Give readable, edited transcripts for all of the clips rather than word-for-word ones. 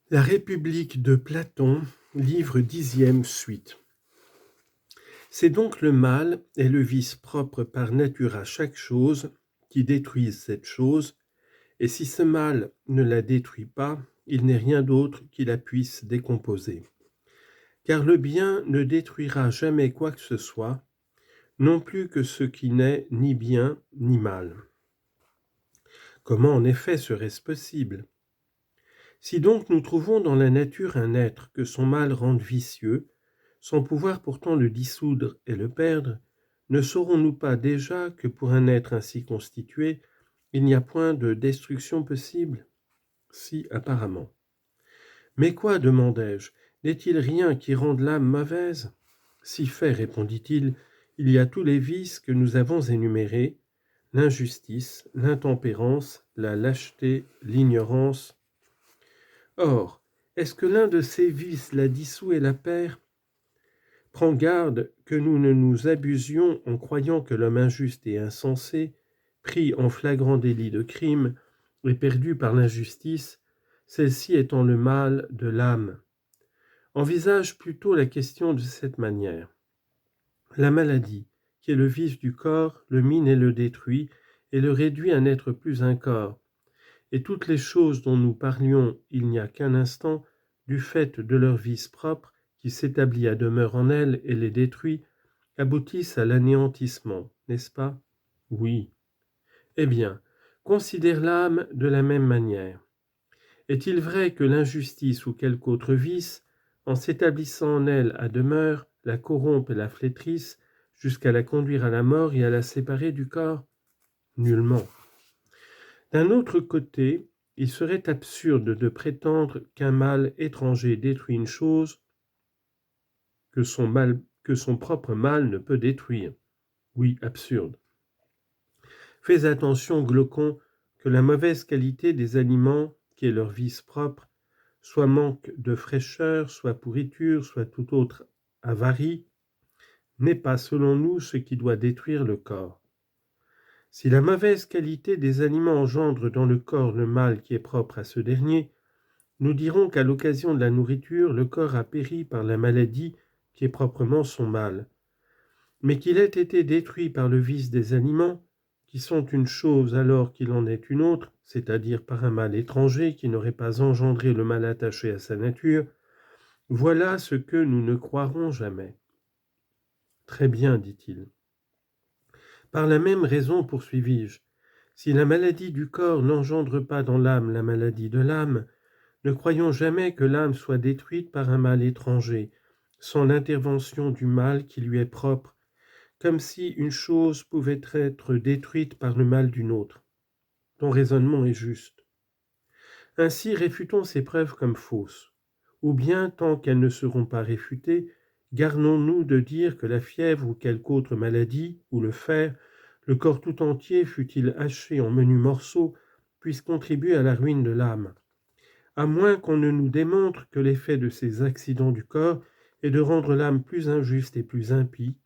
La République de Platon, livre 10e, suite. C'est donc le mal et le vice propre par nature à chaque chose qui détruisent cette chose, et si ce mal ne la détruit pas, il n'est rien d'autre qui la puisse décomposer. Car le bien ne détruira jamais quoi que ce soit, non plus que ce qui n'est ni bien ni mal. Comment en effet serait-ce possible ? Si donc nous trouvons dans la nature un être que son mal rende vicieux, sans pouvoir pourtant le dissoudre et le perdre, ne saurons-nous pas déjà que pour un être ainsi constitué, il n'y a point de destruction possible ? Si, apparemment. Mais quoi, demandai-je, n'est-il rien qui rende l'âme mauvaise ? Si fait, répondit-il, il y a tous les vices que nous avons énumérés, l'injustice, l'intempérance, la lâcheté, l'ignorance. Or, est-ce que l'un de ces vices la dissout et la perd ? Prends garde que nous ne nous abusions en croyant que l'homme injuste et insensé, pris en flagrant délit de crime, est perdu par l'injustice, celle-ci étant le mal de l'âme. Envisage plutôt la question de cette manière. La maladie, qui est le vice du corps, le mine et le détruit, et le réduit à n'être plus un corps. Et toutes les choses dont nous parlions il n'y a qu'un instant, du fait de leur vice propre, qui s'établit à demeure en elles et les détruit, aboutissent à l'anéantissement, n'est-ce pas ? Oui. Eh bien, considère l'âme de la même manière. Est-il vrai que l'injustice ou quelque autre vice, en s'établissant en elle à demeure, la corrompt et la flétrisse, jusqu'à la conduire à la mort et à la séparer du corps ? Nullement. D'un autre côté, il serait absurde de prétendre qu'un mal étranger détruit une chose que son propre mal ne peut détruire. Oui, absurde. Fais attention, Glaucon, que la mauvaise qualité des aliments, qui est leur vice propre, soit manque de fraîcheur, soit pourriture, soit toute autre avarie, n'est pas selon nous ce qui doit détruire le corps. Si la mauvaise qualité des aliments engendre dans le corps le mal qui est propre à ce dernier, nous dirons qu'à l'occasion de la nourriture, le corps a péri par la maladie qui est proprement son mal. Mais qu'il ait été détruit par le vice des aliments, qui sont une chose alors qu'il en est une autre, c'est-à-dire par un mal étranger qui n'aurait pas engendré le mal attaché à sa nature, voilà ce que nous ne croirons jamais. Très bien, dit-il. Par la même raison, poursuivis-je, si la maladie du corps n'engendre pas dans l'âme la maladie de l'âme, ne croyons jamais que l'âme soit détruite par un mal étranger, sans l'intervention du mal qui lui est propre, comme si une chose pouvait être détruite par le mal d'une autre. Ton raisonnement est juste. Ainsi réfutons ces preuves comme fausses, ou bien, tant qu'elles ne seront pas réfutées, gardons-nous de dire que la fièvre ou quelque autre maladie, ou le fer, le corps tout entier, fût-il haché en menus morceaux, puisse contribuer à la ruine de l'âme, à moins qu'on ne nous démontre que l'effet de ces accidents du corps est de rendre l'âme plus injuste et plus impie.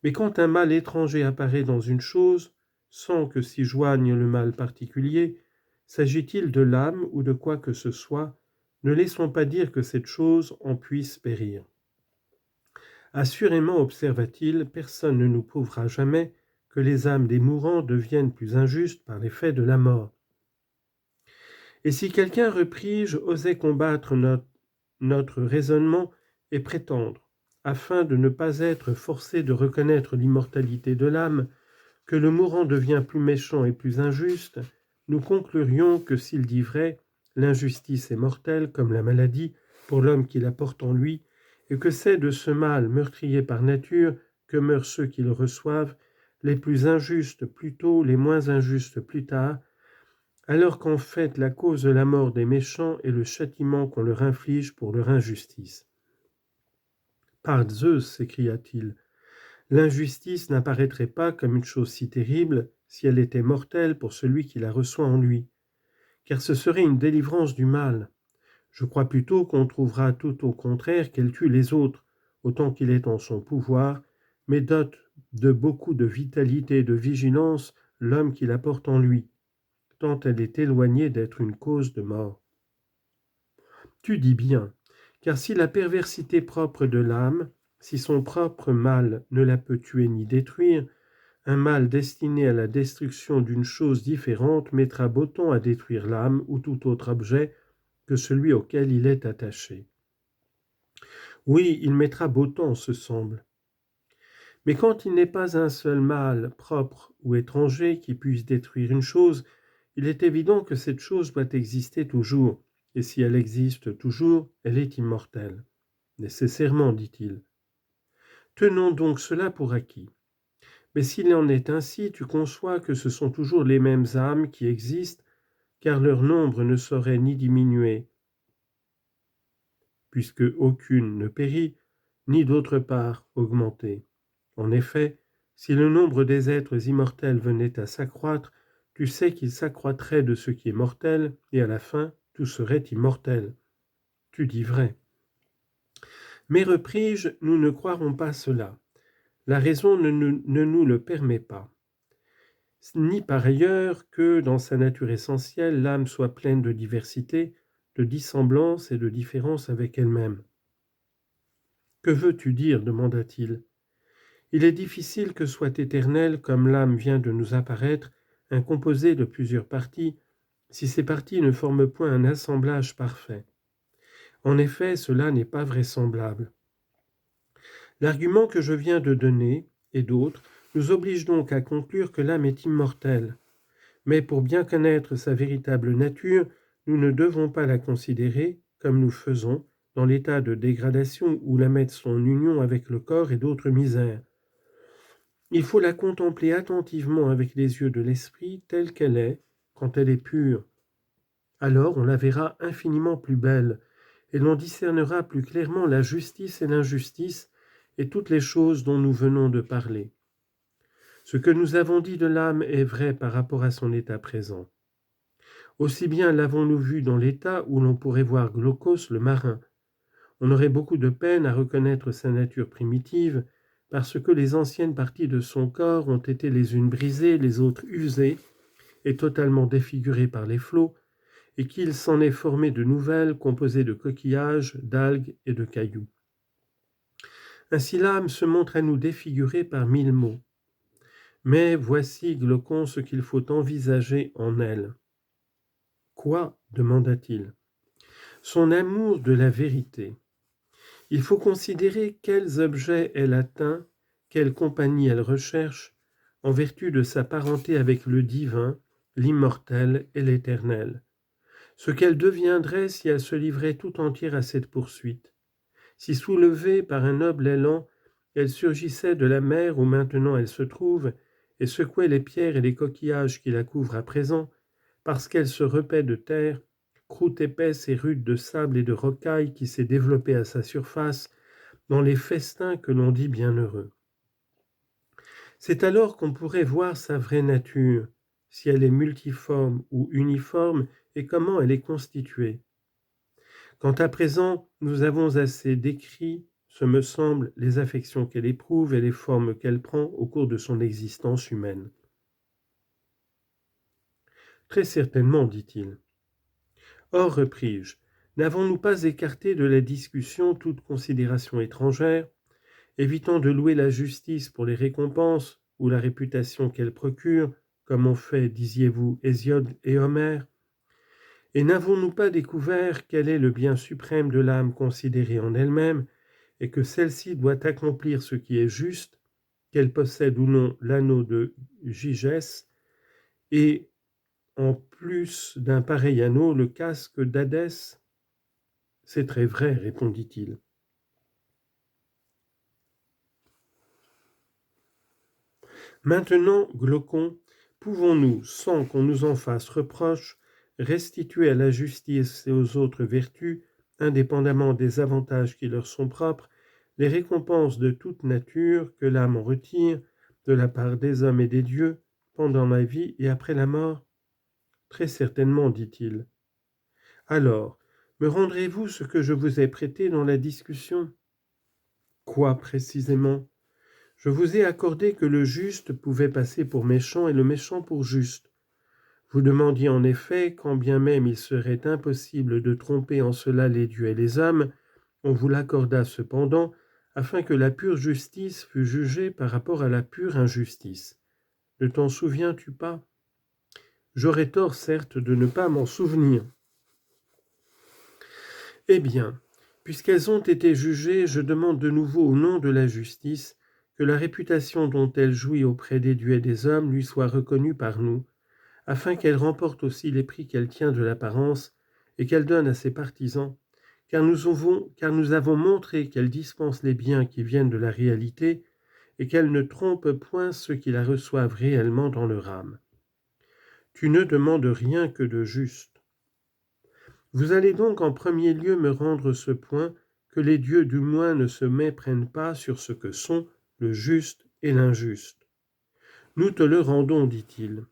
Mais quand un mal étranger apparaît dans une chose, sans que s'y joigne le mal particulier, s'agit-il de l'âme ou de quoi que ce soit, ne laissons pas dire que cette chose en puisse périr. Assurément, observa-t-il, personne ne nous prouvera jamais que les âmes des mourants deviennent plus injustes par l'effet de la mort. Et si quelqu'un, repris-je, osait combattre notre raisonnement et prétendre, afin de ne pas être forcé de reconnaître l'immortalité de l'âme, que le mourant devient plus méchant et plus injuste, nous conclurions que s'il dit vrai, l'injustice est mortelle comme la maladie pour l'homme qui la porte en lui, et que c'est de ce mal meurtrier par nature que meurent ceux qui le reçoivent, les plus injustes plus tôt, les moins injustes plus tard, alors qu'en fait la cause de la mort des méchants est le châtiment qu'on leur inflige pour leur injustice. Par Zeus, s'écria-t-il, l'injustice n'apparaîtrait pas comme une chose si terrible si elle était mortelle pour celui qui la reçoit en lui, car ce serait une délivrance du mal. Je crois plutôt qu'on trouvera tout au contraire qu'elle tue les autres, autant qu'il est en son pouvoir, mais dote de beaucoup de vitalité et de vigilance l'homme qui la porte en lui, tant elle est éloignée d'être une cause de mort. Tu dis bien, car si la perversité propre de l'âme, si son propre mal ne la peut tuer ni détruire, un mal destiné à la destruction d'une chose différente mettra beau temps à détruire l'âme ou tout autre objet que celui auquel il est attaché. Oui, il mettra beau temps, ce semble. Mais quand il n'est pas un seul mal propre ou étranger qui puisse détruire une chose, il est évident que cette chose doit exister toujours, et si elle existe toujours, elle est immortelle. Nécessairement, dit-il. Tenons donc cela pour acquis. Mais s'il en est ainsi, tu conçois que ce sont toujours les mêmes âmes qui existent, car leur nombre ne saurait ni diminuer, puisque aucune ne périt, ni d'autre part augmenter. En effet, si le nombre des êtres immortels venait à s'accroître, tu sais qu'il s'accroîtrait de ce qui est mortel, et à la fin, tout serait immortel. Tu dis vrai. Mais repris-je, nous ne croirons pas cela. La raison ne nous le permet pas. Ni par ailleurs que, dans sa nature essentielle, l'âme soit pleine de diversité, de dissemblance et de différence avec elle-même. Que veux-tu dire demanda-t-il. Il est difficile que soit éternel, comme l'âme vient de nous apparaître, un composé de plusieurs parties, si ces parties ne forment point un assemblage parfait. En effet, cela n'est pas vraisemblable. L'argument que je viens de donner, et d'autres, nous oblige donc à conclure que l'âme est immortelle. Mais pour bien connaître sa véritable nature, nous ne devons pas la considérer, comme nous faisons, dans l'état de dégradation où la mettre son union avec le corps et d'autres misères. Il faut la contempler attentivement avec les yeux de l'esprit telle qu'elle est, quand elle est pure. Alors on la verra infiniment plus belle, et l'on discernera plus clairement la justice et l'injustice, et toutes les choses dont nous venons de parler. Ce que nous avons dit de l'âme est vrai par rapport à son état présent. Aussi bien l'avons-nous vu dans l'état où l'on pourrait voir Glaucos le marin. On aurait beaucoup de peine à reconnaître sa nature primitive, parce que les anciennes parties de son corps ont été les unes brisées, les autres usées et totalement défigurées par les flots, et qu'il s'en est formé de nouvelles composées de coquillages, d'algues et de cailloux. Ainsi l'âme se montre à nous défigurée par 1000 maux. Mais voici, Glaucon, ce qu'il faut envisager en elle. Quoi ? Demanda-t-il. Son amour de la vérité. Il faut considérer quels objets elle atteint, quelle compagnie elle recherche, en vertu de sa parenté avec le divin, l'immortel et l'éternel. Ce qu'elle deviendrait si elle se livrait tout entière à cette poursuite. Si soulevée par un noble élan, elle surgissait de la mer où maintenant elle se trouve et secouait les pierres et les coquillages qui la couvrent à présent, parce qu'elle se repaît de terre, croûte épaisse et rude de sable et de rocailles qui s'est développée à sa surface, dans les festins que l'on dit bienheureux. C'est alors qu'on pourrait voir sa vraie nature, si elle est multiforme ou uniforme, et comment elle est constituée. Quant à présent, nous avons assez décrit, ce me semble, les affections qu'elle éprouve et les formes qu'elle prend au cours de son existence humaine. Très certainement, dit-il. Or, repris-je, n'avons-nous pas écarté de la discussion toute considération étrangère, évitant de louer la justice pour les récompenses ou la réputation qu'elle procure, comme ont fait, disiez-vous, Hésiode et Homère? Et n'avons-nous pas découvert quel est le bien suprême de l'âme considérée en elle-même, et que celle-ci doit accomplir ce qui est juste, qu'elle possède ou non l'anneau de Gygès, et en plus d'un pareil anneau, le casque d'Hadès? C'est très vrai, répondit-il. Maintenant, Glaucon, pouvons-nous, sans qu'on nous en fasse reproche, restituer à la justice et aux autres vertus, indépendamment des avantages qui leur sont propres, les récompenses de toute nature que l'âme en retire de la part des hommes et des dieux pendant la vie et après la mort? Très certainement, dit-il. Alors, me rendrez-vous ce que je vous ai prêté dans la discussion? Quoi précisément? Je vous ai accordé que le juste pouvait passer pour méchant et le méchant pour juste. Vous demandiez en effet, quand bien même il serait impossible de tromper en cela les dieux et les hommes, on vous l'accorda cependant, afin que la pure justice fût jugée par rapport à la pure injustice. Ne t'en souviens-tu pas? J'aurais tort, certes, de ne pas m'en souvenir. Eh bien, puisqu'elles ont été jugées, je demande de nouveau au nom de la justice que la réputation dont elle jouit auprès des dieux et des hommes lui soit reconnue par nous, afin qu'elle remporte aussi les prix qu'elle tient de l'apparence et qu'elle donne à ses partisans, car nous avons montré qu'elle dispense les biens qui viennent de la réalité et qu'elle ne trompe point ceux qui la reçoivent réellement dans leur âme. Tu ne demandes rien que de juste. Vous allez donc en premier lieu me rendre ce point, que les dieux du moins ne se méprennent pas sur ce que sont le juste et l'injuste. Nous te le rendons, dit-il,